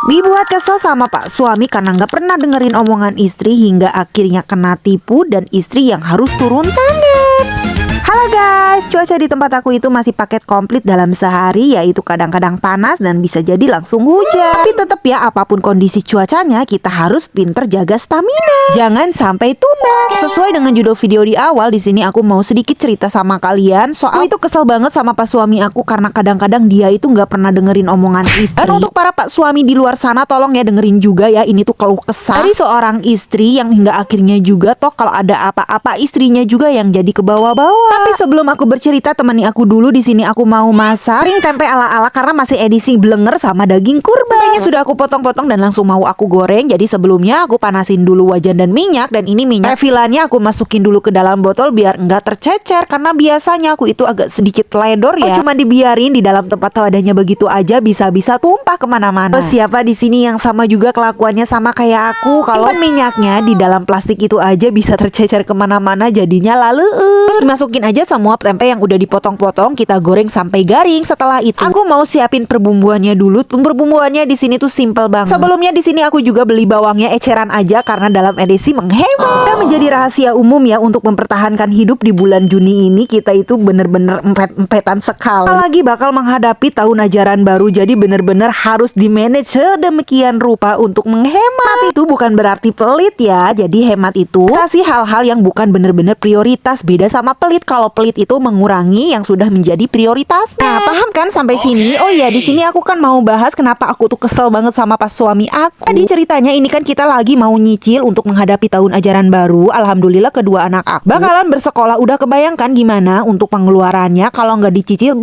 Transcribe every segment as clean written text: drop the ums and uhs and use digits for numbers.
Dibuat kesel sama pak suami karena nggak pernah dengerin omongan istri hingga akhirnya kena tipu dan istri yang harus turun tangan. Halo guys, cuaca di tempat aku itu masih paket komplit dalam sehari, yaitu kadang-kadang panas dan bisa jadi langsung hujan. Tapi tetap ya, apapun kondisi cuacanya, kita harus pinter jaga stamina. Jangan sampai tumbang. Sesuai dengan judul video di awal, di sini aku mau sedikit cerita sama kalian soal aku itu kesel banget sama pak suami aku karena kadang-kadang dia itu nggak pernah dengerin omongan istri. Dan untuk para pak suami di luar sana, tolong ya dengerin juga ya, ini tuh keluh kesah dari seorang istri yang hingga akhirnya juga toh kalau ada apa-apa istrinya juga yang jadi ke bawah-bawah. Tapi sebelum aku bercerita, temani aku dulu. Di sini aku mau masak kering tempe ala-ala karena masih edisi blenger sama daging kurban. Tempenya sudah aku potong-potong dan langsung mau aku goreng. Jadi sebelumnya aku panasin dulu wajan dan minyak, dan ini minyak refillannya aku masukin dulu ke dalam botol biar enggak tercecer karena biasanya aku itu agak sedikit teledor ya. Cuma dibiarin di dalam tempat wadahnya begitu aja bisa-bisa tumpah kemana-mana. Siapa di sini yang sama juga kelakuannya sama kayak aku? Kalau minyaknya di dalam plastik itu aja bisa tercecer kemana-mana, jadinya lalu terus dimasukin aja semua tempe yang udah dipotong-potong, kita goreng sampai garing. Setelah itu aku mau siapin perbumbuannya dulu. Perbumbuannya di sini tuh simple banget. Sebelumnya di sini aku juga beli bawangnya eceran aja karena dalam edisi menghemat. Dan menjadi rahasia umum ya, untuk mempertahankan hidup di bulan Juni ini kita itu bener-bener empet-empetan sekali. Apalagi bakal menghadapi tahun ajaran baru, jadi bener-bener harus di manage sedemikian rupa untuk menghemat. Itu bukan berarti pelit ya. Jadi hemat itu kasih hal-hal yang bukan bener-bener prioritas. Beda sama pelit. Kalau pelit itu mengurangi yang sudah menjadi prioritas. Nah, paham kan sampai sini? Oh iya, di sini aku kan mau bahas kenapa aku tuh kesel banget sama pas suami aku. Jadi ceritanya ini kan kita lagi mau nyicil untuk menghadapi tahun ajaran baru. Alhamdulillah kedua anak aku bakalan bersekolah. Udah kebayangkan gimana untuk pengeluarannya kalau nggak dicicil?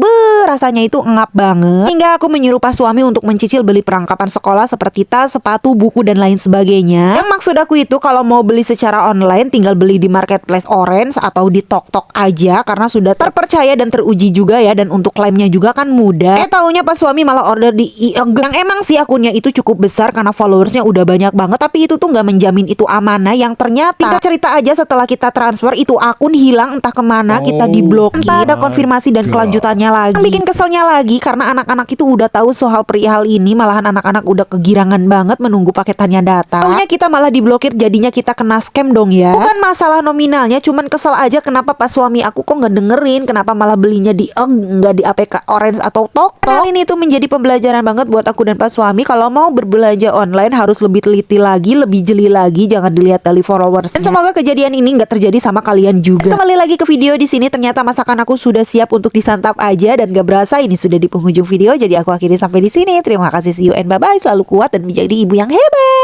Rasanya itu ngap banget. Hingga aku menyuruh pas suami untuk mencicil beli perlengkapan sekolah seperti tas, sepatu, buku dan lain sebagainya. Yang maksud aku itu kalau mau beli secara online tinggal beli di marketplace Orange atau di Tok aja karena sudah terpercaya dan teruji juga ya, dan untuk klaimnya juga kan mudah. Taunya pas suami malah order di IEG yang emang sih akunnya itu cukup besar karena followersnya udah banyak banget, tapi itu tuh nggak menjamin itu amanah. Yang ternyata kita cerita aja setelah kita transfer itu akun hilang entah kemana, kita diblokir, entah ada konfirmasi dan kelanjutannya lagi. Yang bikin keselnya lagi karena anak-anak itu udah tahu soal perihal ini, malahan anak-anak udah kegirangan banget menunggu paketannya datang. Taunya kita malah diblokir, jadinya kita kena scam dong ya. Bukan masalah nominalnya, cuman kesel aja kenapa pas suami aku kok nggak dengerin, kenapa malah belinya di nggak di APK Orange atau Tok. Hal ini tuh menjadi pembelajaran banget buat aku dan pas suami. Kalau mau berbelanja online harus lebih teliti lagi, lebih jeli lagi, jangan dilihat dari followers. Dan semoga kejadian ini nggak terjadi sama kalian juga. Kembali lagi ke video di sini, ternyata masakan aku sudah siap untuk disantap aja dan gak berasa ini sudah di penghujung video. Jadi aku akhiri sampai di sini. Terima kasih, see you and bye bye. Selalu kuat dan menjadi ibu yang hebat.